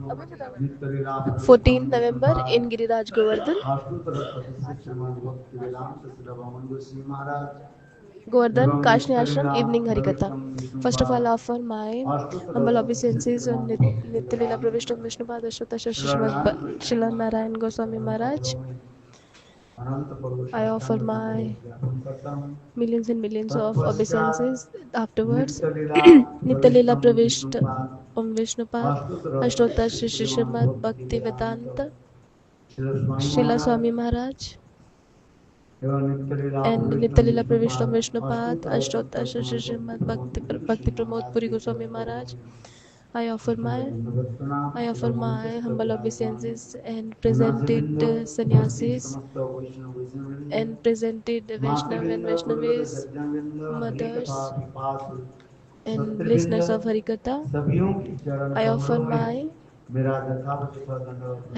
14th November in Giriraj Govardhan. Govardhan Kashni Ashram Evening Harikatha. First of all, offer my humble obeisances on Nitya Leela Pravishta Vishnupad Ashwata Srimad Shilan Narayan Goswami Maharaj. I offer my millions and millions of obeisances afterwards. Nitya Leela Pravishta Om Vishnupad Ashtota Shri Srimad Bhakti Vedanta Shila Swami Maharaj and Nitya Leela Pravishta Om Vishnupad Ashtota Shri Srimad Bhakti Pramod Puri Goswami Maharaj. I offer my humble obeisances and presented sannyasis and presented Vaishnav and Vaishnavis, mothers and listeners of Harikatha. I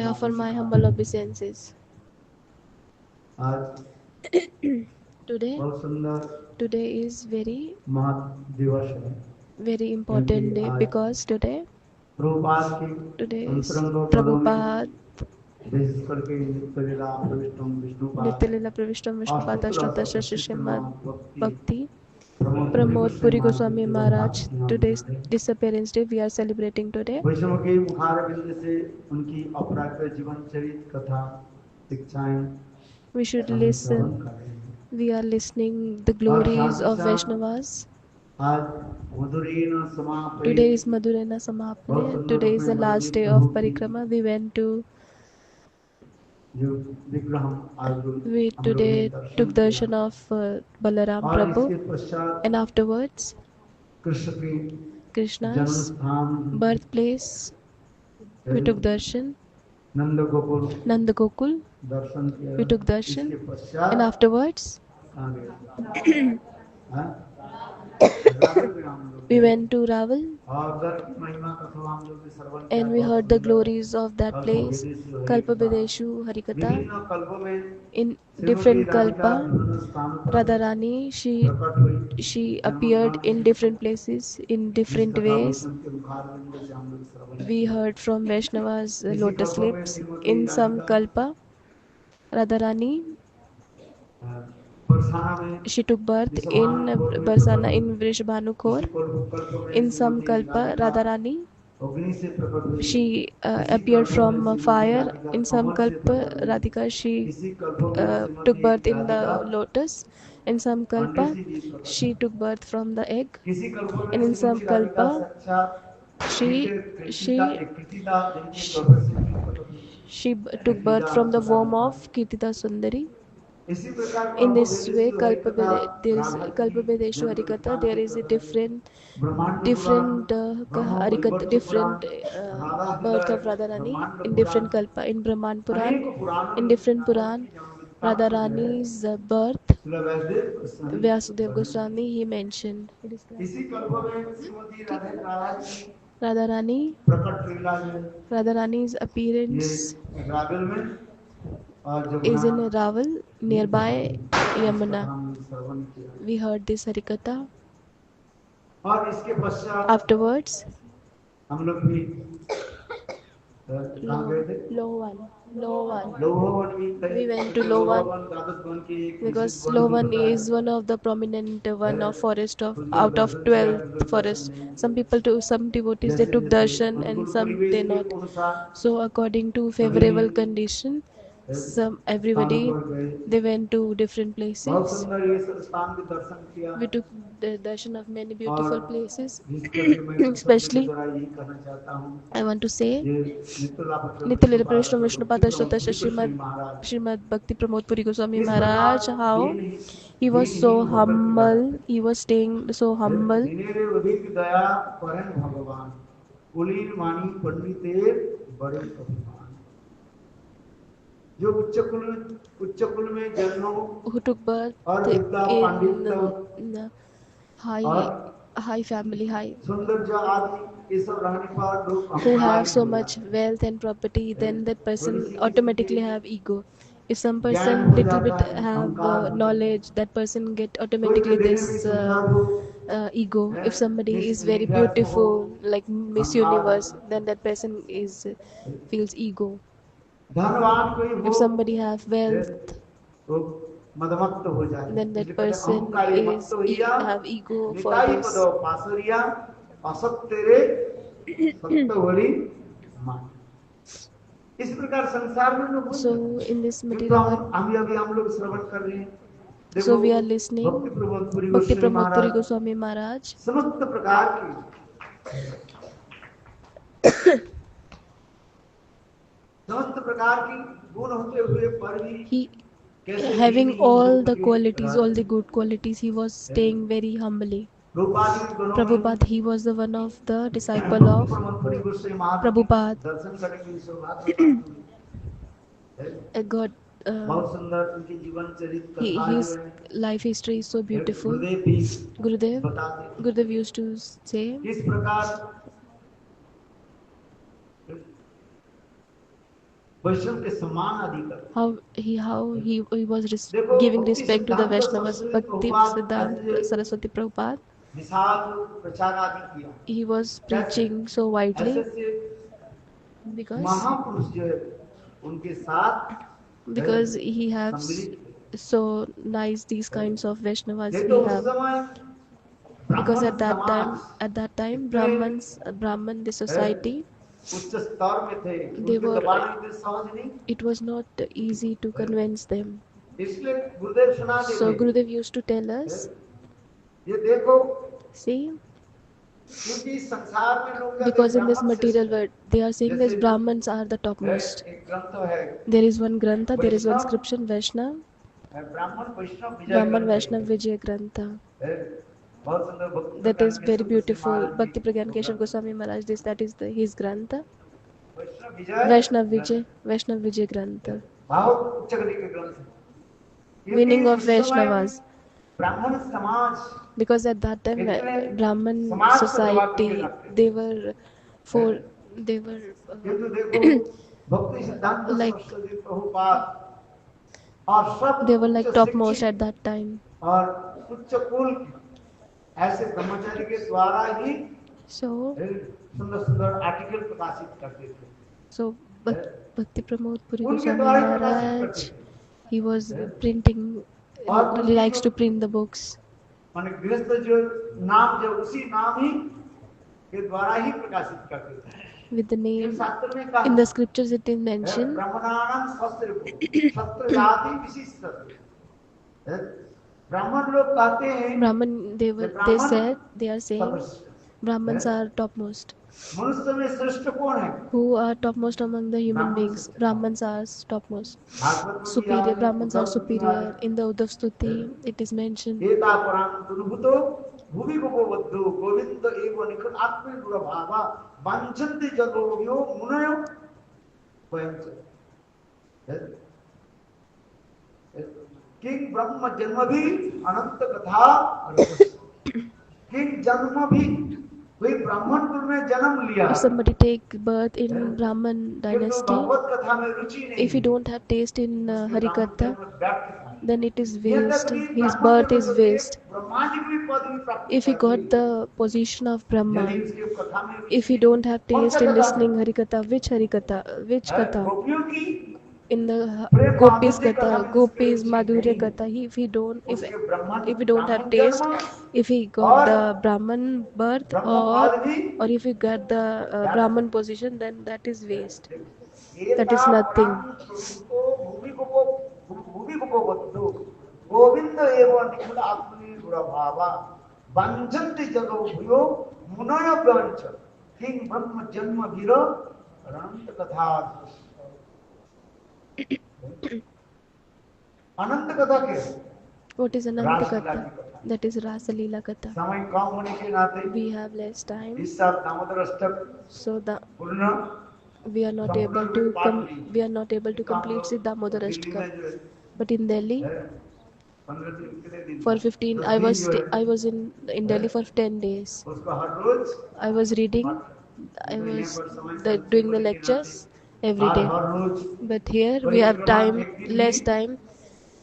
offer my humble obeisances. Today is very important day because today is Prabhupada Nityalila Pravishtam Vishnupad Ashtota Shri Srimad Bhakti Pramod Puri Goswami Maharaj. Today's disappearance day we are celebrating today. We should listen. We are listening the glories of Vaishnavas. Today is Madhurena Samapne. Today is the last day of Parikrama. We went to we today took darshan of Balaram Prabhu, and afterwards Krishna's birthplace we took darshan. Nanda Gokul we took darshan, and afterwards we went to Raval and we heard the glories of that place. Kalpa Bideshu Harikatha. In different Kalpa, Radharani, she appeared in different places in different ways. We heard from Vaishnava's lotus lips. In some Kalpa, Radharani, she took birth in Barsana in Vrishabhanukor. In some Kalpa, Radharani, she appeared from fire. In some Kalpa, Radhika, she took birth in the lotus. In some Kalpa, she took birth from the egg. And in some Kalpa, she she she took birth from the womb of Kirtita Sundari. In this way, there is Kalpabedeshu Harikatha. There is a different Harikatha, different birth of Radharani in different Kalpa. In Brahman Puran, in different Puran, Radharani's birth, Vyasudev Goswami he mentioned. Radharani's appearance is in Raval nearby Yamuna. We heard this Harikatha. Afterwards, Lowan. We went to Lowan because Lowan is one of the prominent one of forest of out of 12 forests. Some devotees they took darshan and some they not. So according to favorable condition, everybody they went to different places. We took the darshan of many beautiful places. Especially, I want to say Nityalila Pravishna Vishnupada Shrita Srimad Bhakti Pramod Puri Goswami Maharaj, how he was so humble, he was staying so humble. Who took birth in high family, who have so much wealth and property, then that person automatically have ego. If some person little bit have knowledge, that person get automatically this ego. If somebody Miss is very Universe हो, beautiful, like Miss धनवान Universe, then that person is feels ego. धनवान कोई If हो, somebody have wealth, वो मदमत्त हो जाए, then that इसलिए कहते हैं person अहंकारी मत्त is होइया, have ego for Nitai this. पदो पासरिया, असत तेरे सत्य वरी मान। इस प्रकार संसार में लोग So in this material world, हम लोग श्रवण कर रहे हैं। so देखो we are listening भक्ति Pramod Puri Bhakti Goswami Pramod Puri महाराज Goswami Maharaj. समस्त प्रकार की समस्त प्रकार की गुण होते हुए पर भी He कैसे having दीन all होकर the के qualities, all the रहते good qualities, he was staying very humbly. रूपादि गुणों में Prabhupada, he was the one of the disciple भक्ति of प्रमोद पुरी गोस्वामी महाराज के Prabhupada. दर्शन करने की सौभाग्य प्राप्त हुई। God, बहुत सुंदर उनकी जीवन चरित्र कथा जो his है life history is so beautiful. गुरुदेव भी Gurudev, बताते हैं Gurudev used to say किस प्रकार वैष्णव के सम्मान आदि कर how he was देखो giving भक्ति respect to the सिद्धांत Vaishnavas. Saraswati Bhakti Prabhupada Siddhanta ऐसे Saraswati Prabhupada, विशाल प्रचार आदि किया he was कैसे preaching so ऐसे widely से because महापुरुष जो है उनके साथ because he has सम्मिलित थे। so nice these kinds of Vaishnavas ये he तो उस have. समय Because ब्राह्मण समाज at that time इतने Brahman the society, उच्च स्तर में थे they उनके were दबाने में सहज नहीं it was not easy to convince them. इसलिए गुरुदेव सुना So देते Gurudev used to tell us, ये देखो see, क्योंकि संसार में लोग because in this ब्राह्मण material श्रेष्ठ world they are saying that जैसे Brahmans are the topmost. एक ग्रंथ है There is one Grantha, there is one Vaishnav scripture Vaishnav, ब्राह्मण वैष्णव विजय Brahman ग्रंथ Vaishnav Vijay Grantha. है। बहुत सुंदर भक्ति That Pragyan is very Keshav Goswami beautiful. Maharaj Bhakti ji Pragyan वो Keshav ग्रंथ Goswami Maharaj, this that is his Grantha. Vaishnav Vijay Vaishnav Vijay Grantha. बहुत उच्च कोटि के ग्रंथ है। क्योंकि Meaning of उस समय Vaishnavas. ब्राह्मण समाज Because at that time इतने Brahman समाज को दबा के society रखते they were for they were किंतु देखो भक्ति सिद्धांत like सरस्वती प्रभुपाद और सब they were उच्च like topmost शिक्षित at that time. और उच्च कुल ऐसे ब्रह्मचारी के द्वारा ही So सुंदर सुंदर आर्टिकल प्रकाशित करते थे। so Bhakti Pramod Puri उनके Goswami द्वारा ही प्रकाशित Maharaj, करते थे। he was printing, और he likes to print the books. माने गृहस्थ जो नाम जो उसी नाम ही के द्वारा ही प्रकाशित करते थे। With the name शास्त्र में कहा in the scriptures it is mentioned. ब्राह्मणानां शस्त्र शस्त्र जाति विशिष्ट ब्राह्मण लोग कहते हैं Brahman they are saying Brahmans are topmost. मनुष्य में श्रेष्ठ कौन है? Who are topmost among the human beings? Brahmans are topmost. Superior. Brahmans are superior. In the Uddhav Stuti, it is mentioned. एता पुराण दुर्भुतो भूमि भुवो गोविंद एव निखिल आत्मे दुर्भावा वांछन्ति जगोयो मुनयो वयंच किंग ब्रह्म जन्म भी अनंत कथा किंग जन्म भी कोई ब्राह्मण कुल में जन्म लिया If somebody take birth in Brahman dynasty, if you don't have taste in Harikatha, then it is waste. His birth is waste. If he got the position of Brahma, if he don't have taste in listening Harikatha, which Harikatha, which Katha? In the Gopis Katha, Gopis Madhurya Katha, if he don't have taste, if he got the Brahman birth or if he got the Brahman position, then that is waste. That is nothing. Govind एवं निखिल आत्मनि गुणभावा वांछन्ति जगो भूयो मुनयो वांछ king ब्रह्म जन्म वीर अनंत कथा अनंत कथा के What is Ananta Katha? That is Rasa Leela Katha. समय कम होने के नाते We have less time, इस साल दामोदर अष्टक so पूर्ण we are not able to complete the Damodar Ashtakam. But in Delhi, for 15, I was in Delhi for 10 days. I was reading, I was doing the lectures every day. But here we have time, less time.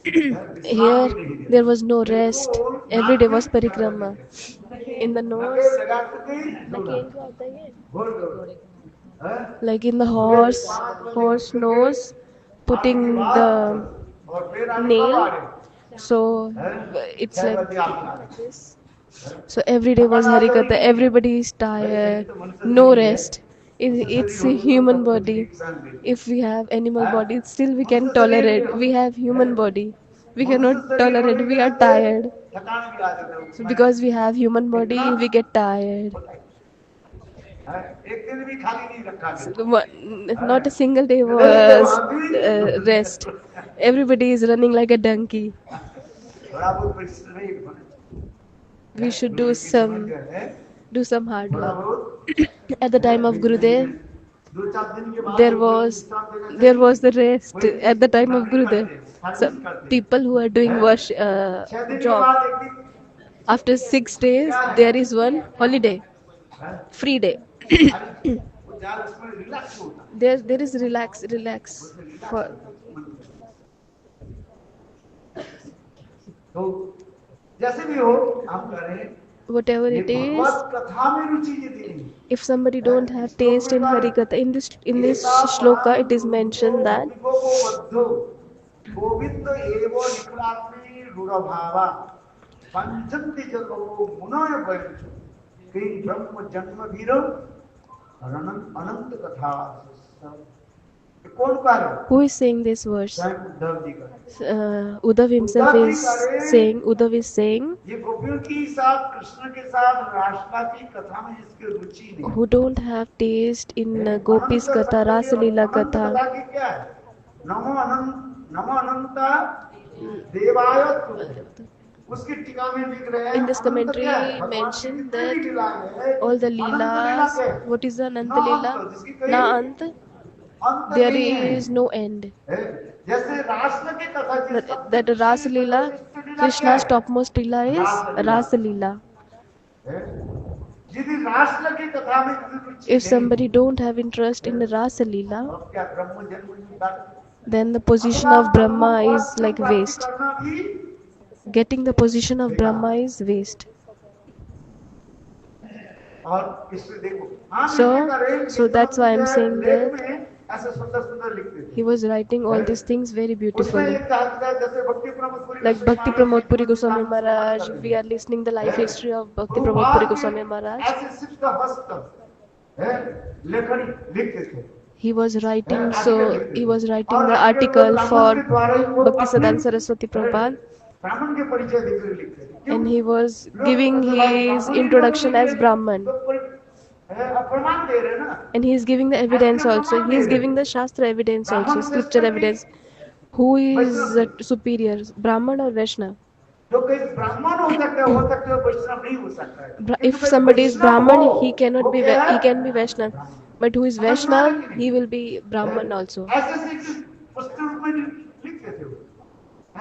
Here there was no rest. Every day was parikrama. In the nose, नकेल क्या होता है ये? Like in the horse nose, putting the nail. So it's like this. So every day was Harikatha. Everybody is tired. No rest. It's a human body. If we have animal body, still we can tolerate. We have human body. We cannot tolerate. We are tired. So because we have human body, we get tired. So not a single day was rest. Everybody is running like a donkey. We should do some hard work. At the time of Gurudev, there was the rest at the time of Gurudev. So people who are doing job, after 6 days there is one holiday, free day. There is relax for तो जैसे भी हो हम कह रहे हैं whatever ये it is. भगवत कथा में रुचि यदि नहीं If somebody don't have taste in Harikatha, in this shloka it is mentioned that Govind एव निकुलात्मी रूढ़भावा पंचंति जगो मुनय वैंचु कई ब्रह्म जन्म वीर अनंत कथा कौन कह रहा है? who is saying this verse? स्वयं उद्धव जी का Uddhav himself is saying. Uddhav is saying, ये गोपियों की साथ कृष्ण के साथ रासलीला की कथा में जिसकी रुचि नहीं, who don't have taste in Gopis Katha, Rasa Leela Anant Katha. कथा की क्या है? नमो अनंता देवाय तुभ्यं। उसकी टीका में लिख रहे हैं In this अनंत commentary क्या है? भगवान की mentioned जितनी that भी लीलाएं हैं, all the Anant Leela leelas, क्या है? what is the Ananta ना Leela? अंत, जिसकी कहीं Na Ant, अंत there नहीं है। is no end. जैसे रासलीला की कथा जिस That Rasa Leela, Krishna's topmost Leela is Rasa Leela. यदि रासलीला की कथा में यदि रुचि If somebody don't have interest in the Rasa Leela, नहीं, अब क्या ब्रह्म जन्म नहीं बात? then the position of Brahma is like waste. करना भी Getting the position of Brahma is waste. और इसमें देखो हाँ, So- लिखने का rail so that's why I'm saying लेख that में ऐसे सुंदर सुंदर लिखते थे। He was writing all these things very उसमें beautifully. एक था जैसे भक्ति Pramod Puri Like Bhakti Pramod Puri Goswami Maharaj, we are listening the life history of Bhakti Pramod Puri Goswami Maharaj. ऐसे सिर्फ का हस्त है लेखनी लिखते थे। He was writing the article for Bhaktisiddhanta Saraswati Prabhupada, ब्राह्मण के परिचय देकर लिखते थे। क्यों? and he was giving his introduction as Brahman, प्रमाण दे रहे हैं ना, and he is giving the evidence also. He is giving the Shastra evidence also, scripture evidence. Who is superior, Brahman or Vaishnava? जो कोई ब्राह्मण हो सकते हो वैष्णव नहीं हो सकता है। If somebody is Brahman, he cannot be he can be Vaishnava, but who is Vaishnava, he will be Brahman also. ऐसे से पुस्तक रूप में लिखते थे वो।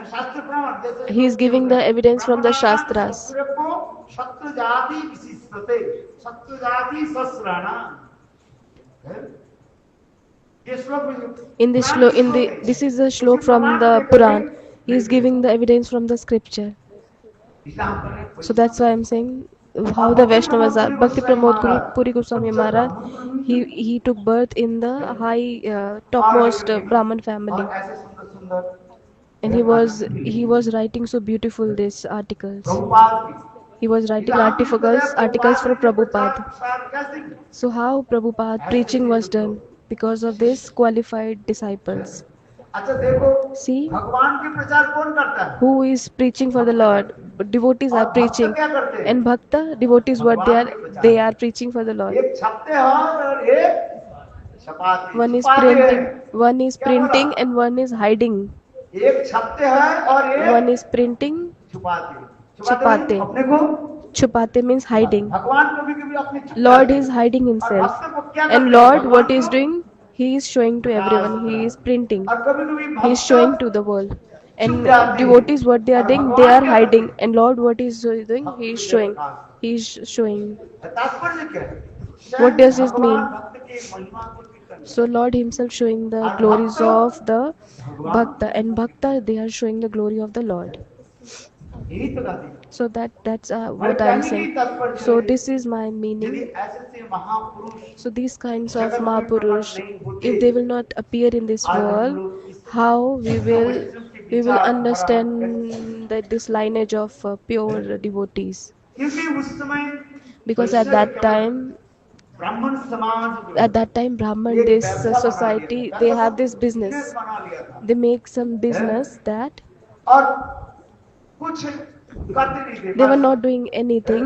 शास्त्र प्रमाण जैसे He is giving the evidence from the Shastras. शत्रु जाति विशिष्टते शत्रु जाति सस्राणा ये श्लोक में This is a shlok from the Puran. He is giving the evidence from the scripture. So that's why I'm saying how the Vaishnavas are. Bhakti Pramod Puri Goswami Maharaj, he took birth in the high topmost Brahman family, और ऐसे सुंदर सुंदर and he was writing so beautiful these articles. Prabhupada की He was writing articles for Prabhupada. So how Prabhupada preaching was done? Because of this qualified disciples. अच्छा देखो See भगवान के प्रचार कौन करता है? who is preaching for the Lord. Devotees are और भक्त preaching, क्या करते हैं? and Bhakta devotees what they are preaching for the Lord. एक छपते हैं और एक छपाते One is छुपाते printing, हैं। one is printing, and one is hiding. एक छपते हैं और एक One is printing, छुपाते छुपाते। हैं। अपने को chupate means hiding. भगवान कभी कभी अपने छुपते Lord हैं। is hiding और himself, भक्त को क्या and करते हैं? Lord भगवान what he is को- doing? He is showing to everyone. He is printing. और कभी कभी He is भक्त showing to the world. And छुप जाते हैं। devotees what they are और doing, भगवान they are क्या hiding. करते हैं? And Lord what he is doing? He is showing. He is showing. तात्पर्य क्या है? What does this भगवान mean? भक्त की महिमा को So Lord himself showing the glories of the Bhakta, and Bhakta they are showing the glory of the Lord. यही तो गाती है। So that's हमारे what I'm कहने की saying. तात्पर्य So है, this is my यदि meaning. ऐसे से महापुरुष So these kinds of जगत में प्रकट Mahapurush, नहीं होते, if they will not appear in this आज हम world, लोग इस how वैष्णव के we will विचारधारा understand that this lineage of pure devotees. क्योंकि उस समय Because वैश्य केवल ब्राह्मण समाज जो at है, that time Brahman, एक this व्यवसाय बना लिया society, था, they क्या have सब this business. बिजनेस बना लिया था, They make some business that और कुछ करते नहीं थे, they were बस not doing anything.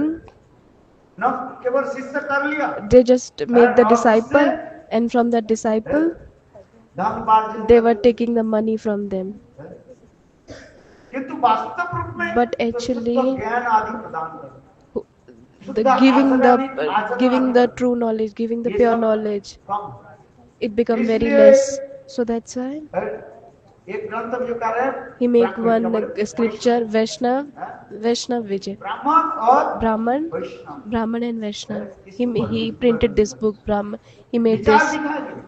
न केवल शिष्य कर लिया, They just make the और उससे disciple, and from that disciple धन उपार्जन they कर were लिया। taking the money from them. किंतु वास्तव रूप में But तो शुद्ध actually, ज्ञान आदि प्रदान कर, the शुद्ध giving the आचरण true knowledge, giving the ये pure सब knowledge, come. it become very इसलिए less. So that's why एक ग्रंथ में जो कह रहे हैं, he make one ब्राह्मण scripture Vaishnav Vijay, ब्राह्मण और Brahman, Vaishnav Brahman and Vaishnav. He printed this book. Brahman. He made विचार this. दिखा दिए।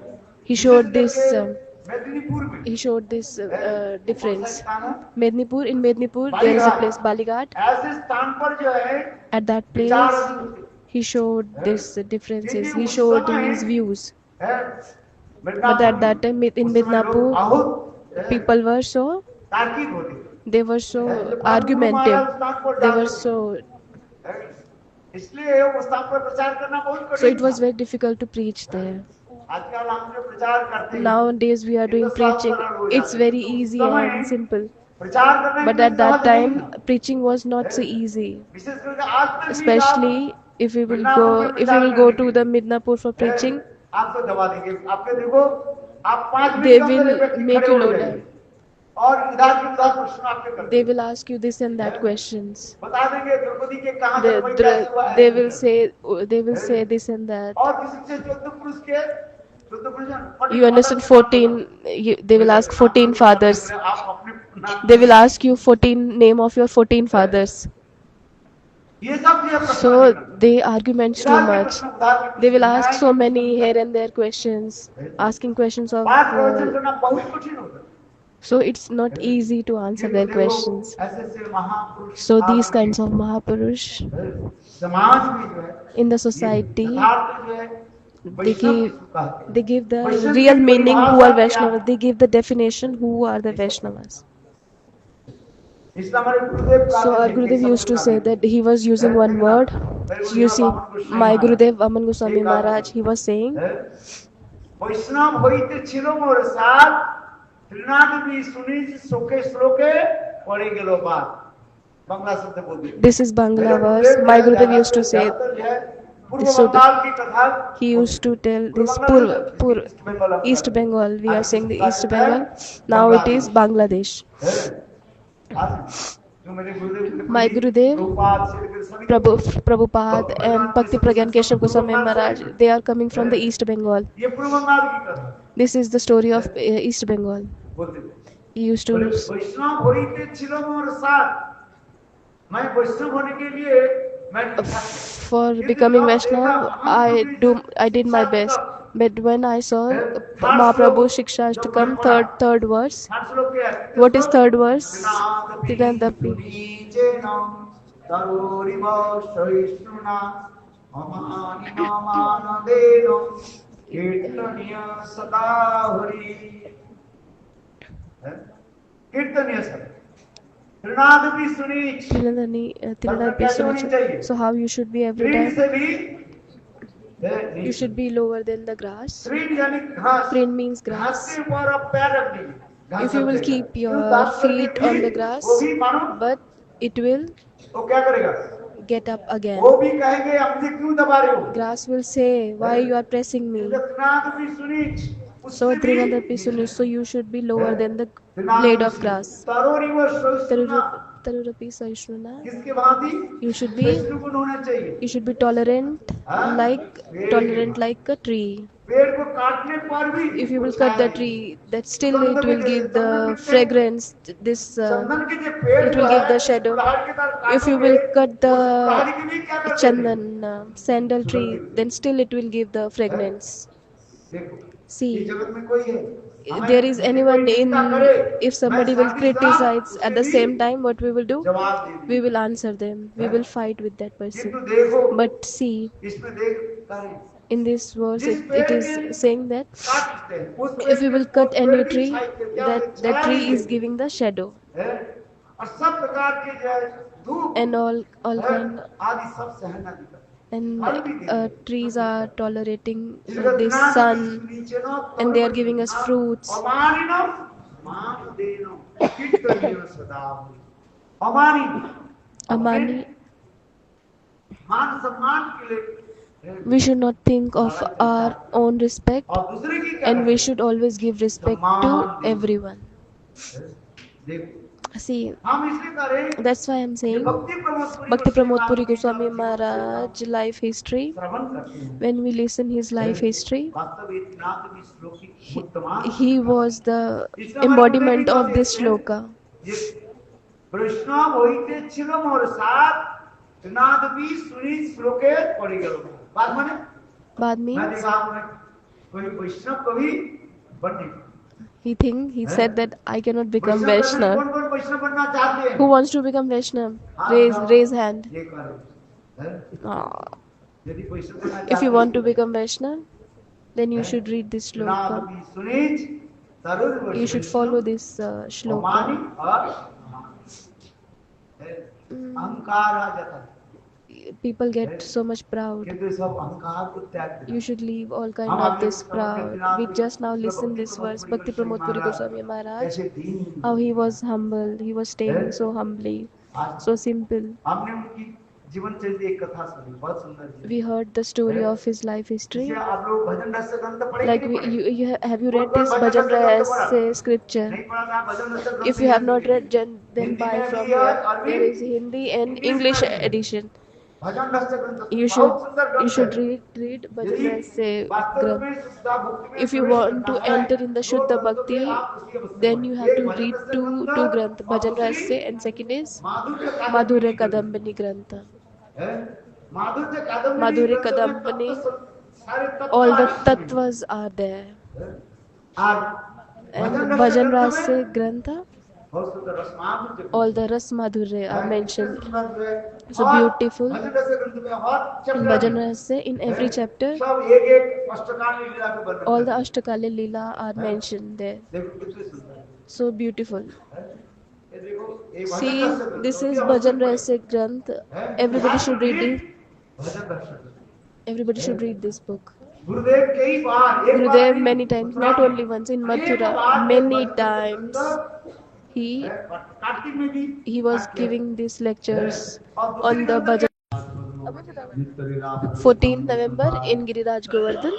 He wishes showed this. करके मेदिनीपुर में He showed this कौन सा difference. स्थान है? Mednipur, in Mednipur there is a Balighat. place Balighat. ऐसे स्थान पर जो है At that विचार place अधिक होते he showed this differences. क्योंकि He उस showed समय his views. है, But at that time in उस समय लोग Midnapur बहुत people were so तार्किक होते थे। they were so Guru argumentative. महाराज स्थान पर They were जाते so थे। इसलिए उस स्थान पर प्रचार करना बहुत so कठिन it was था। very difficult to preach there. आजकल हम जो प्रचार करते हैं, Nowadays we are ये तो doing सब preaching. सरल हो It's जाता है। very तो उस easy समय and simple. प्रचार करना But इतना at that सहज नहीं time था। preaching was not so easy. विशेष करके आज तक भी आप Especially if we will Midnapore में go प्रचार go करने to के the लिए, Midnapur for preaching, आपको दबा देंगे। आपके देखो, आप 5 मिनट they के अंदर एक will व्यक्ति make खड़े you हो low जाएंगे down. और इधर के उधर प्रश्न आपके करते They हैं। will ask you this and that questions. बता देंगे द्रौपदी के कहाँ They, जन्म कैसे हुआ है, they will say this and that. और किसी से 14 पुरुष के 14 पुरुष You understand 14, they will ask 14 fathers. आप अपने नाम They will ask you 14 name of your 14 fathers. ये सब जो है प्रश्न So निकलते they arguments too इधर के much. प्रश्न उधर के They will प्रश्न, ask न्याय so के many प्रश्न, here and there questions, asking questions of बात प्रवचन करना बहुत कठिन होता है। so it's not easy to answer their देखो, questions. ऐसे ऐसे महापुरुष So these आकर kinds of Mahapurush समाज में जो है in the ये society, यथार्थ जो है they वैष्णव give किसको कहते हैं? they give the Vaishnav real की meaning who परिभाषा are क्या Vaishnavas. है? They give the definition who are the Vaishnavas. इसलिए हमारे गुरुदेव So our कहते थे Gurudev कि used to सब say that he was using one word. You see, my Gurudev Aman Goswami एक Maharaj, he was saying, वैष्णव होइते छिलो मोर साथ त्रिनाद भी सुनी शोके श्लोके पढ़े गेलो बात बांग्ला शब्द बोल दिए। this is Bangla verse. My Gurudev used to say, पूर्व so बंगाल की कथा he used to tell this East Bengal. We are saying the East Bengal. Now it is Bangladesh. My Gurudev, Prabhupada and Bhakti Pragyan Keshav Goswami Maharaj, they are coming from the East Bengal. ये पूर्व बंगाल की कथा This is the story of East Bengal. बोलते थे। He used to वैष्णव होइते छिलो मोर साथ, मैं वैष्णव होने के लिए मैं for becoming Vaishnav, I did my best. But when I saw Mahaprabhu Shiksha Ashtakam, third verse, what is third verse? Tirandapi. कीर्तनीय सदा त्रिनाद भी सुनी Tirandapi Sunach. So how you should be every त्रिन time? से भी You should be lower than the grass. त्रिन यानी घास, Trin means घास grass. के ऊपर आप पैर रख दीजिए, घास If you will चलते keep हैं। your घास करके feet भी on the grass, वो भी मानो but it will वो क्या करेगा, get up again. वो भी कहेंगे हमसे क्यों दबा रहे हो, Grass will say, why you are pressing me? त्रिनाद भी सुनी So उससे भी Trinadapi Sunu, so you should be lower than the blade of grass. तारोरी व सहिष्णुता Tarurapi Saishnuna. किसके भांति You should be वैष्णव गुण होना चाहिए। tolerant like a tree. पेड़ को काटने पर भी If you will cut the tree, that still it will give the fragrance. This चंदन के जो पेड़ it will give the shadow. If you will cut the chandan sandal tree, then still it will give the fragrance. देखो See, जगत में कोई है there is anyone in, if मैं somebody will साजिश का criticize at उसे the भी same time, what we will do? जवाब दे We दिया will answer them, we will fight with that person. किंतु देखो But see, इसमें देख करें in this verse जिस it पेड़ is के saying that काटते हैं उस if पेड़ we के will cut उस पेड़ any की tree, छाई के क्या that छाया tree नहीं is देगी giving the shadow, है और सब प्रकार के जो है धूप and all है kind, आदि सब सहना दिखता and फल भी देते trees are tolerating जिसका this ज्ञान sun, नीचे न and they are giving us fruits. अमानिनो मान देनो कीर्तनियो सदा अमानी अपने Amani, मान सम्मान के लिए we should not think of our own respect, और दूसरे की and we करें should always give respect to सम्मान देना everyone. देखो See, हम इसलिए करें that's why I'm कि saying भक्ति Bhakti Pramod Pramod Puri Puri Goswami Maharaj life history. श्रवण करते हैं When we listen his life history, वास्तव इतना तो भी श्लोकी उत्तमान he was the embodiment of this shloka. ये वैष्णव होइते ছিল মোর সাথ নাদবি सुनी श्लोके पढ़ी गयो बात माने Bad मैं means देखा आपने कोई वैष्णव कभी बने he said that I cannot become कौन Vaishnav. कौन वैष्णव बनना चाहते हैं Who wants to become Vaishnav? Raise hand. ये करो Ah, यदि वैष्णव बनना if चाहते you want to become Vaishnav, then you should read this shloka. नादबि सुनीच Tarun You should follow this shloka. अमानी और अहंकार आ जाता है People get so much proud. किंतु सब अहंकार को त्याग देना You should leave all kind of this proud. We just now listen this verse, Bhakti Pramod Puri Goswami Maharaj, कैसे दीन how he was humble, he was staying so humbly, so simple. हमने उनकी जीवन चरित्र एक कथा सुनी बहुत सुंदर जी We heard the story of his life history. जिसे आप लोग भजन रस ग्रंथ पढ़े Like कि नहीं पढ़े? have you read कौन-कौन this भजन Bhajan रस ग्रंथ पढ़ा? Rahasya scripture? नहीं पढ़ा था भजन रस ग्रंथ If you have Hindi not में। read, then हिंदी buy में from भी है, here. अरबी, There is Hindi and English English में भी है। edition. भजन रस ग्रंथ You बहुत सुंदर should ग्रंथ है। read Bhajan यदि Rahasya वास्तव Granth. में शुद्ध भक्ति में If you प्रवेश want to करना है, enter in the तो Shuddha ग्रंथों Bhakti, के आप उसकी अवस्था then you पढ़ें। have एक to भजन read रस two ग्रंथ Granth, और Bhajan दूसरी Rahasya, and second is माधुर्य Madhurya कादम्बिनी Kadambini Grantha. है। माधुर्य कादम्बिनी Madhurya ग्रंथ में Kadambini, सारे तत्व all the आ चुके हैं। tattvas are there. और And भजन रस Bhajan ग्रंथ में Rahasya Grantha, बहुत सुंदर रस माधुर्य all the Ras Madhurya are mentioned. So और beautiful. भजन रस ग्रंथ में हर In चैप्टर Bhajan में Rahasya, in every chapter, सब एक अष्टकाल लीला के वर्णन all the करते हैं। Ashtakali Leela are mentioned there. देखो कितने सुंदर है। So beautiful. ये देखो ये भजन See, रस ग्रंथ this is होती है, Bhajan अवश्य Rahasya Granth. पढ़ें। Everybody should read it. भजन रस ग्रंथ। Everybody should read this book. गुरुदेव कई बार एक बार Gurudev नहीं, many times, मथुरा not में only once, in अनेक Mathura, बार many भजन रस times ग्रंथ he कार्तिक में भी he was giving these lectures on the Bhajan. 14th November in Giriraj Govardhan.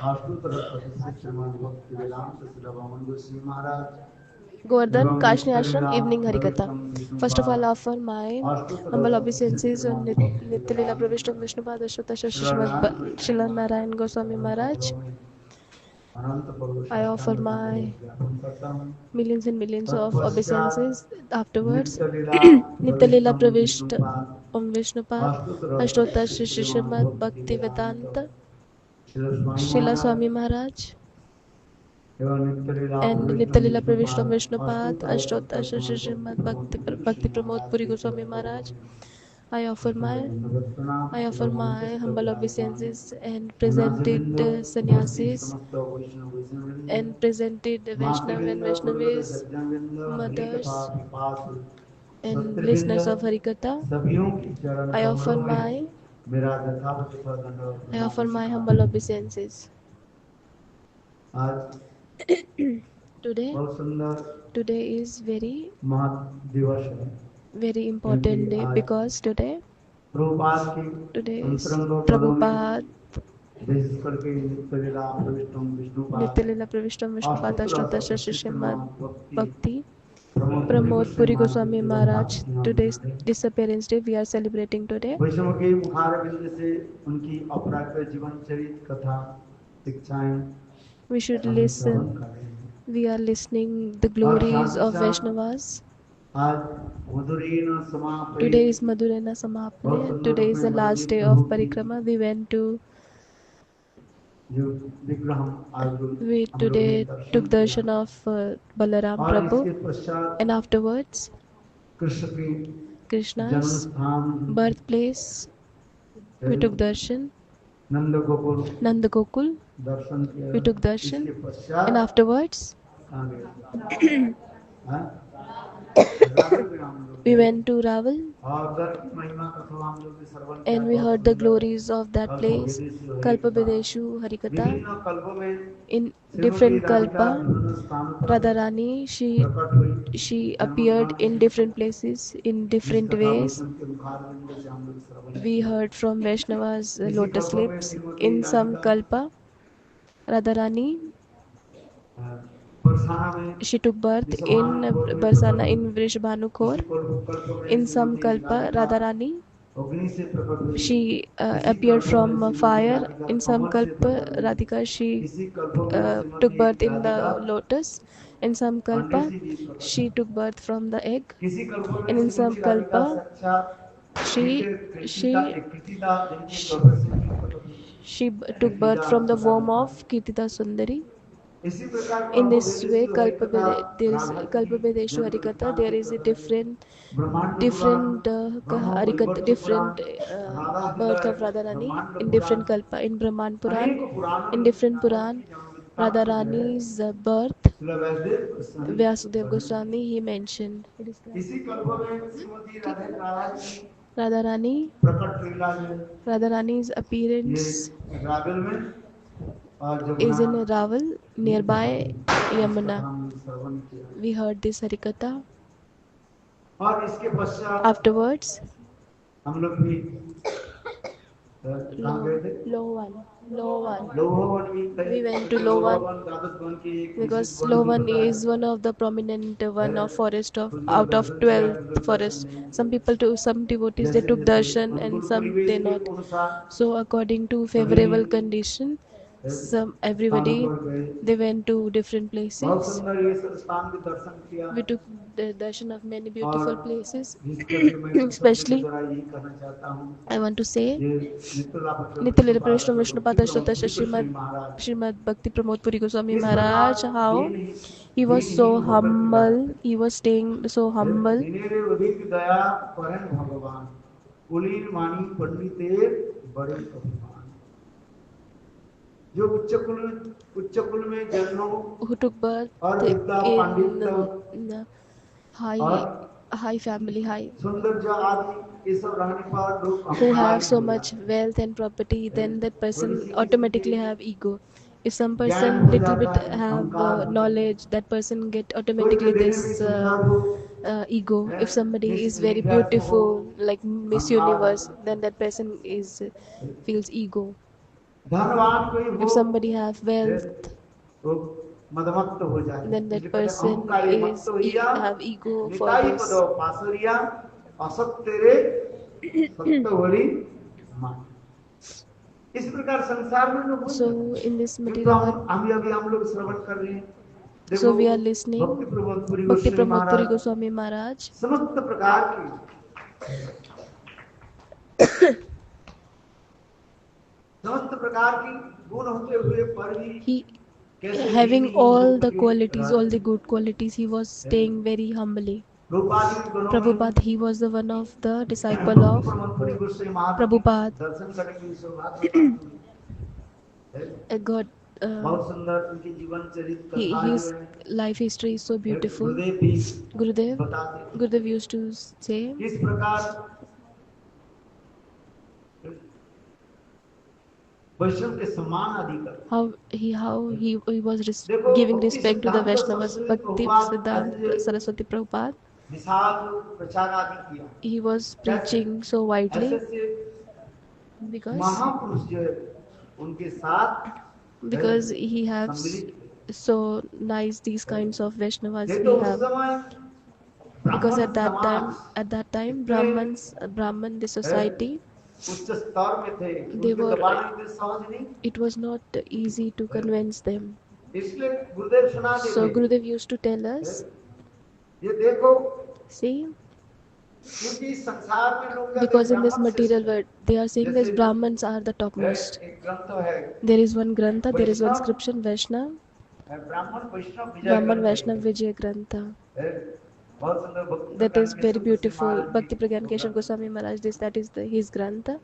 Govardhan Kashni Ashram Evening Harikatha. First of all, offer my humble obeisances on Nitya Leela Pravishta Vishnupad Ashwata Srimad Narayan Goswami Maharaj. I offer my millions and millions of obeisances. Afterwards, Nitya Leela Pravishta Om Vishnupad Ashtota Shri Srimad Bhakti Vedanta Srila Swami Maharaj and Nitya Leela Pravishta Om Vishnupad Ashtota Shri Srimad Bhakti Pramod Puri Goswami Maharaj. I offer my humble obeisances and presented sannyasis and presented Vaishnav and Vaishnavis, mothers and listeners of Harikatha. I offer my humble obeisances. Today is very important day because today is Prabhupada Nitya Leela Pravishtam Vishnupad Ashtota Shri Srimad Bhakti Pramod Puri Goswami Maharaj. Today's disappearance day we are celebrating today. वैष्णव के मुखारविंद से उनकी अपराकृत जीवन चरित्र कथा शिक्षाएं We should listen. We are listening the glories of Vaishnavas. आज मधुरेण समापये Today is Madhurena Samapne. Today is the last day of Parikrama. We went to जो विग्रह आज जो We हम लोग ने today took दर्शन darshan किया of Balaram और Prabhu, इसके पश्चात and afterwards कृष्ण की जन्म Krishna's स्थान birthplace we took darshan. Nand Gokul Nanda Gokul दर्शन किया we took darshan, इसके and पश्चात afterwards कहाँ गए हाँ? रावण पे हम लोग we गए went to Raval, और उधर की महिमा कथा हम लोग ने श्रवण किया and we बहुत heard the सुंदर glories of that place. कल्पवेदेषु हरिकथा Kalpabedeshu Harikatha. विभिन्न कल्पों में In Shrimati different Radhika kalpa, विभिन्न स्थानों पर Radharani प्रकट हुई she appeared जन्मस्थान in की different places in जिस different कथा ways. वैष्णव के मुखारविंद से हम लोग श्रवण We किया heard from Vaishnava's इसी lotus कल्पों में lips. Shrimati In some Radhika kalpa, Radharani Barsana में she took birth in विश्वभानुपुर में Barsana प्रकट in हुई Vrishabhanukhor. इसी कल्प में In some Shrimati kalpa, Radhika Radharani अग्नि से प्रकट हुई she इसी appeared कल्पों में from Shrimati fire. Radhika In some कमल से kalpa, प्रकट हुई Radhika she इसी कल्पों में took Shrimati birth in the Radhika lotus. In some अंडे kalpa, से भी प्रकट she हुई took birth from the egg. किसी कल्पों में And in some Shrimati Radhika kalpa, साक्षात she कृतिदा she कृतिदा जिनके गर्भ से भी प्रकट हुई she took birth कृतिदा from the सदा womb विद्वान of Kirtida Sundari. इसी प्रकार In this way, कल्पवेदेषु हरिकथा there is Radha ji की Kalpabedeshu जन्म Harikatha. वृत्तांत There की is a कथा है ब्रह्मांड पुराण different ब्रह्म Harikatha, वैवर्त पुराण different राधा birth हृदय of Radharani ब्रह्मांड in Purana different Kalpa. In Brahman Puran, अनेक पुराणों in में different राधा जी Puran, की जन्म वृत्तांत जो है Radharani's birth, Srila वैष्णदेव Goswami Vyasudev वर्णन Goswami he mentioned. इसी कल्प में श्रीमती राधा जी की Radharani, प्रकट लीला जो है Radharani's ये appearance रावल में और is जमुना in Raval ये कथा nearby इस कथा Yamuna. हमने श्रवण किया We heard this Harikatha. और इसके पश्चात Afterwards, हम लोग भी कहाँ गए थे Lowan. लोहवन भी थे We went to क्योंकि Lowan लोहवन द्वादश वन की एक because विशिष्ट वन भी Lowan होता is है one of the prominent one of forest of कुछ लोग out of दर्शन किया कुछ 12 लोग दर्शन forest. नहीं Some किया people do, some devotees they जैसे took जैसे darshan and अनुकूल some परिवेश they के not. अनुसार So according to सभी favorable condition, some स्थानों everybody पर गए they went to different बहुत places. सुंदर ये सब स्थान के दर्शन किया We took the darshan of many और beautiful places. विशेष करके मैं सब शब्दों के Especially, द्वारा यही कहना चाहता हूँ I want to say ये नित्य Nitya विष्णुपाद Prashna भक्ति Vishnupada प्रमुख Shrita श्री Srimad महाराज Srimad Bhakti Pramod Puri Goswami इस प्रकार Maharaj, how Deen he was so दीनहीन होकर के humble, रहते he was staying so humble. दिनेरे अधिक दया परन भगवान कुलीन मानी पंडिते बड़े अभिमान जो उच्च कुल में जन्मों Who took birth और विद्या पांडित्य in high और high family, high, सौंदर्य आदि ये सब रहने पर लोग who अहंकारी have so हो much जाते wealth and property, then that हैं थोड़ी person सी किसी automatically की have ego. If some ज्ञान person हो little जाता bit है have अहंकार हो जाता है knowledge, that person get कोई automatically जो देखने में this सुंदर हो ego. If somebody miss is very universe हो beautiful like Miss अहंकार हो Universe, जाता then that person is feels ego. है धनवान कोई If हो somebody have wealth, वो मदमत्त हो जाए then that इसलिए कहते हैं, person अहंकारी मत्त is होइया have ego for Nitai this. पदो पासुरिया असत्य रे सत्य होली मान इस प्रकार संसार में लोग So in this किंतु material world, हम लोग श्रवण कर रहे हैं so we देखो are listening भक्ति Pramod Puri Bhakti Goswami Pramod Puri महाराज Goswami Maharaj. समस्त प्रकार की समस्त प्रकार की गुण होते हुए पर भी He कैसे having दीनहीन all होकर the के qualities, all the रहते good qualities, he was staying very humbly. रूपादि गणों में Prabhupada, he was the one of the disciple भक्ति of प्रमोद पुरी गोस्वामी महाराज की Prabhupada. दर्शन करने की सौभाग्य प्राप्त हुई God, बहुत सुंदर उनकी जीवन चरित्र कथा his जो है life history is so beautiful. गुरुदेव भी Gurudev, बताते Gurudev used to say किस प्रकार वैष्णव के सम्मान आदि कर how he was देखो giving भक्ति respect to the सिद्धांत Vaishnavas. Saraswati Bhakti Prabhupada Siddhanta ऐसे Saraswati Prabhupada, विशाल प्रचार आदि किया he was कैसे preaching so widely ऐसे से because महापुरुष जो है उनके साथ he has सम्मिलित so nice these kinds of Vaishnavas नहीं we तो उस have. समय Because ब्राह्मण समाज at that time इतने Brahman the society, उच्च स्तर में थे they उनके were दबाने में सहज नहीं it was not easy to convince them. इसलिए गुरुदेव सुना So देते Gurudev used to tell us, ये देखो see, क्योंकि संसार में लोग कहते हैं Because in this ब्राह्मण श्रेष्ठ material है। world, they are saying जैसे that Brahmins are the है, topmost. एक ग्रंथ है There is one Grantha, there is one Vaishnav, scripture, Vaishnav, ब्राह्मण वैष्णव विजय Brahman ग्रंथ Vaishnav है। Vijay Grantha. है, बहुत सुंदर भक्ति That Pragyan is very Keshav Goswami beautiful. Maharaj ji Bhakti Pragyan वो Keshav ग्रंथ Goswami Maharaj, this that is his Grantha.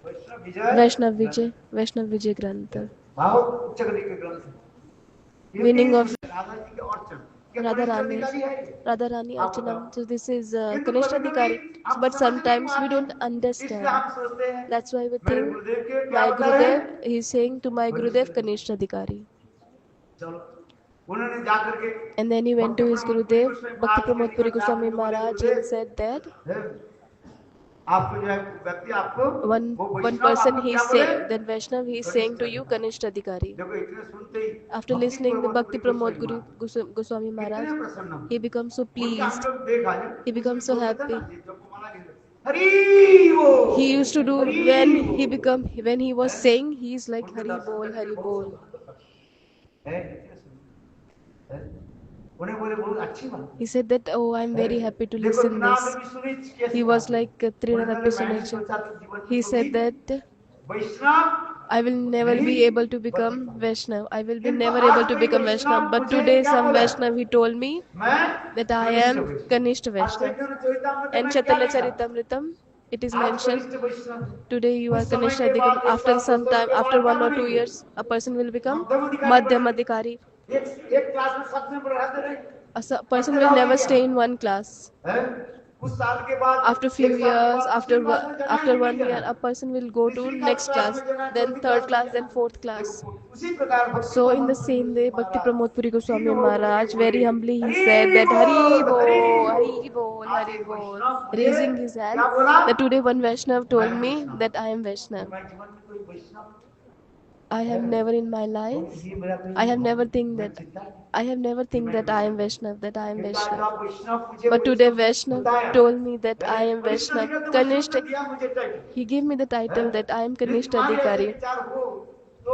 वैष्णव विजय ग्रंथ, Vaishnav Vijay Grantha. बहुत उच्च गति के ग्रंथ है। क्योंकि Meaning of राधा जी के अर्चन क्या Radha कनिष्ठ Rani, अधिकारी है ये? Radha Rani आप बताओ। Archanam. So this is किंतु Kanishta कभी कभी Adhikari. हम But समझ नहीं sometimes we पाते, don't इसलिए understand. हम सोचते हैं That's why we मेरे think गुरुदेव के क्या my बता रहे Gurudev, हैं, he is saying to my वही Gurudev सुने। Kanishta Adhikari. चलो उन्होंने जाकर के And then he went भक्ति to his Pramod Puri Gurudev, Goswami Bhakti महाराज के Pramod Puri निकट जाकर Goswami के बोले Maharaj, Gurudev and said that है, आपको जो है व्यक्ति आपको वो one वैष्णव person आपको he क्या is बोले, saying, then Vaishnav he is saying कनिष्ठ to you अधिकारी। Kanishta Adhikari. देखो इतने सुनते ही After भक्ति listening the Pramod Bhakti Puri Pramod Goswami Guru Maharaj Goswami Maharaj, कितने प्रसन्न he हुए, becomes so उनके हम pleased. लोग देखा है He उसमें becomes so बोलते थे ना happy. जी जब माला गिर हरी वो He used to do हरी वो when he was है, saying, he is like उनके Hari दर्शन Bol, करके Hari बहुत Bol. सुंदर है, इतने सुंदर है। उन्हें बोले बहुत अच्छी बात He said that, oh, I'm है, very happy to देखो listen नाम this. भी सुनी कैसी He was बात है। like उन्हें Trinadapi मैंने मैंने Sunecha. सोचा था जीवन में He कभी said that Vaishnav I will never नहीं be able to बन become पाऊंगा, Vaishnav. I will be किंतु never आज able to कोई become Vaishnav. वैष्णव But मुझे today क्या some बोला, Vaishnav he told me मैं that I कनिष्ठ am वैष्णव। Kanishta आज Vaishnav. चैतन्य चरितामृत And में क्या Chaitanya लिखा, Charitamritam, it is आज mentioned, कनिष्ठ वैष्णव है। today you कुछ are समय Kanishta के Adhikam. बाद एक After साल दो some साल time, के after बाद क्या 1 or 2 बनेंगे, years, a person will become मध्यम अधिकारी Madhyam बनेंगे। Adhikari. एक क्लास में सबसे बढ़ाते रहेंगे, Person पढ़ते will रहोगे never क्या stay in one class. है, कुछ साल के बाद After few एक साल के years, बाद दूसरी क्लास में जगह ही after नहीं मिल 1 year, जाना, a person will go to तीसरी next क्लास class, में जगह, then चौथी third क्लास में class, then जगह। fourth class. देखो उसी प्रकार भक्ति So in the Pramod Puri same way, Goswami Bhakti Maharaj Pramod Puri तीन Goswami हो करके Maharaj, बोले very humbly he said Hari that Hari बोल हरि Bol, बोल। Hari Bol, आज Hari एक Bol, वैष्णव मुझे raising his hand, क्या बोला, that today one Vaishnav मैं told me Vaishnav that I am हूँ। Vaishnav. मैं जीवन में कोई वैष्णव I है, have never in my तो life, ये मेरा कोई I have never think मैं that, चिंता नहीं I have never कि think मैं that I am Vaishnav, Vaishnav, that I am क्योंकि आज Vaishnav. आप वैष्णव मुझे But today वैष्णव Vaishnav बताया told me that है, I am कनिष्ठ Vaishnav. अधिकारी तो वैष्णव ने Kanishta, दिया मुझे title he gave me the है, title that I am यदि Kanishta तुम्हारे ऐसे Adhikari. विचार हो तो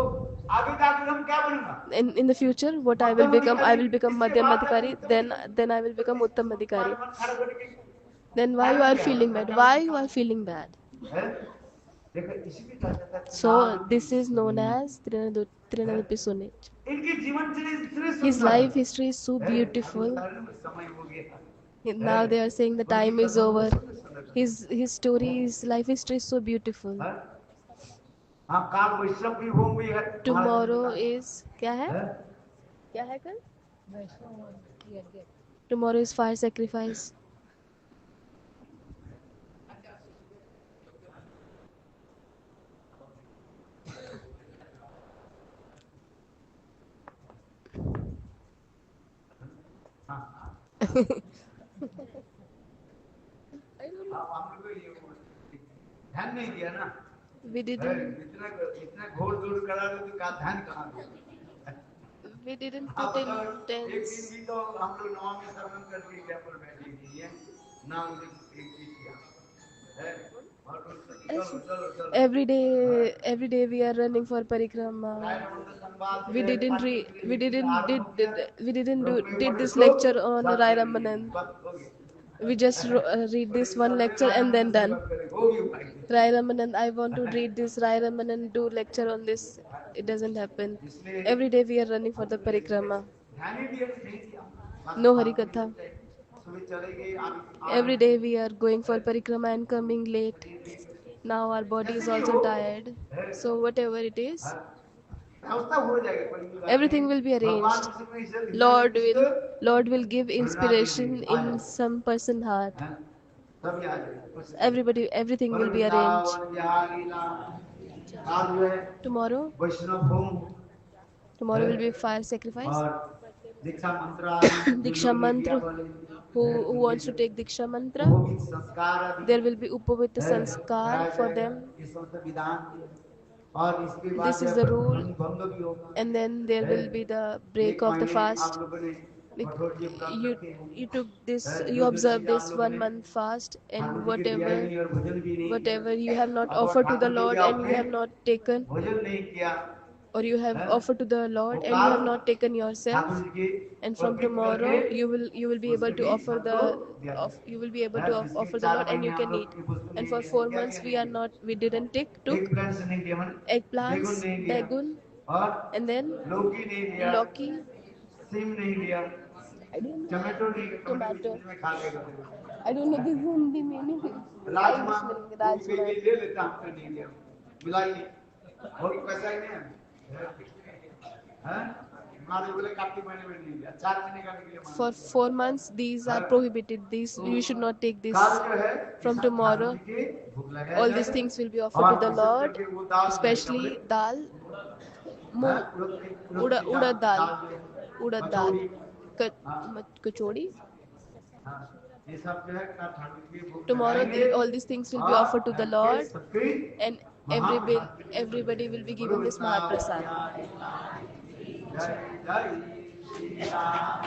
आगे जाकर हम क्या बनूंगा, In the future, what I will मध्यम become, I अधिकारी, will become इसके Madhyam बाद जाकर Adhikari, उत्तम then अधिकारी। then I will become तो Uttam इसमें तुम्हारा Adhikari. मन खड़ा करके Then why you कारण are क्या है, feeling bad? क्या Why मुझे you are कहा feeling bad? है, देखो इसी की कहा जाता है So नाम this is known सुनी as है, Trinadapi Sunit. इनकी जीवन चरित्र इतने His सुंदर life history is so है, अभी beautiful. बता रहे ना समय हो गया है, Now they are saying the उनकी time is कथाओं को over. सुनते सुनते His story, his life history is so beautiful. है, हाँ काल वैष्णव की भूमि है महाराज जी ने Tomorrow कहा is क्या है? है, क्या है कल? Tomorrow is fire sacrifice. हाँ हम लोग को ये ध्यान नहीं दिया ना We है, didn't इतना घोर दूर करा तो का ध्यान कहाँ दिया, we didn't आप put बताओ एक दिन intense. भी तो हम लोग नमामि श्रवण करके टेम्पल बैठे नहीं है ना, मुझे एक चीज किया है, और चलो चलो चलो Every day we are running for parikrama. रायरमंद संवाद We है, didn't पाठ re, के we लिए didn't आरंभ did, हो गया, did we didn't do लोग में did पढ़े this श्लोक lecture on बात Rai करेंगे Ramanand. बस हो गया, We just read this one lecture and then रायरमंद done. सेवा करें हो भी पाएंगे, Rai Ramanand, I want to read this Rai Ramanand, do lecture on this. It doesn't happen. इसलिए Every day we are running for the parikrama. ध्यान ही दिया नहीं दिया, बस No Hari फालतू Katha. चलते सुबह चले गए Every day we are going for parikrama and coming late. Now our body is ऐसे भी also हो tired. है, So whatever it is, व्यवस्था हो जाएगी, कोई भी बात everything नहीं, will be भगवान arranged. श्री कृष्ण हृदय Lord पुष्ट will Lord will give भरनाथ inspiration देंगे, आ in जाओ some person heart. हैं, तभी आ जाएगा कुछ नहीं, Everything will पर be arranged. वृंदावन बिहारी लाल आज जो है Tomorrow वैष्णव होम है, will be fire sacrifice. और दीक्षा मंत्र आदि जो Diksha लोग ने किया mantra. बोले Who है, wants to उनके take Diksha mantra? वो भी संस्कार आदि There will be Upavita है, Sanskar कराया for जाएगा, them. ये समस्त विधान है, और इसके बाद This जो is है the rule. प्रतिबंध भंग भी होगा And then there है, will be the एक break of the महीने आप fast. लोगों ने कठोर जीव व्रत You रखे हैं, you took this, है, you जो जो observed चीज आप this लोगों 1 ने month fast, ठाकुर and जी के दिया ही नहीं और भोजन भी नहीं किया, whatever you have not अब offered to the Thakur ji के Lord and you आपने have not taken. भोजन नहीं किया or you have हैं? offered to the वो Lord and you have काल not taken ठाकुर yourself, जी की and from प्रतीक tomorrow करके you will be able पुष्प to भी offer the सबको दिया you will be able है। to जिसकी offer the 4 Lord and महीने you हम can लोग eat. ये पुष्प And नहीं for लिए, 4 months क्या नहीं लिया? we didn't एक took प्लांट से नहीं लिया मैंने, eggplants, बेगुन नहीं लिया, begun, और and then लौकी नहीं लिया, Loki. सिम नहीं लिया, I don't know. टमाटो नहीं, टमाटो बीच Tomato. बीच में खा लेगा देखो। I don't know this Hindi meaning. Rajma, English meaning वो भी Rajma. ये ले लेता, हमने नहीं लिया, मिलाइए, और पैसा ही नहीं है, हैं? हमारे बोले काफी महीने में नहीं लिया, 4 महीने का निकले मान For लीजिए। 4 months, these are prohibited. These तो you should not take this. काल जो है, From ऐसा ठाकुर tomorrow, जी की भूख लगाया all these जाएगा, things will be offered to और the विशेष Lord, करके वो दाल जो है, क्या बोले? especially dal, हैं? moong, उड़द की urad dal, दाल जो है, urad dal, कचौड़ी, हाँ, kachori. हाँ, ये सब जो है ठाकुर जी की भूख Tomorrow, लगाएंगे, all these things will be और offered to the आपके Lord, सबकी and महाप्रसाद के लिए everybody will be given this Mahaprasad. जय जय श्री राम।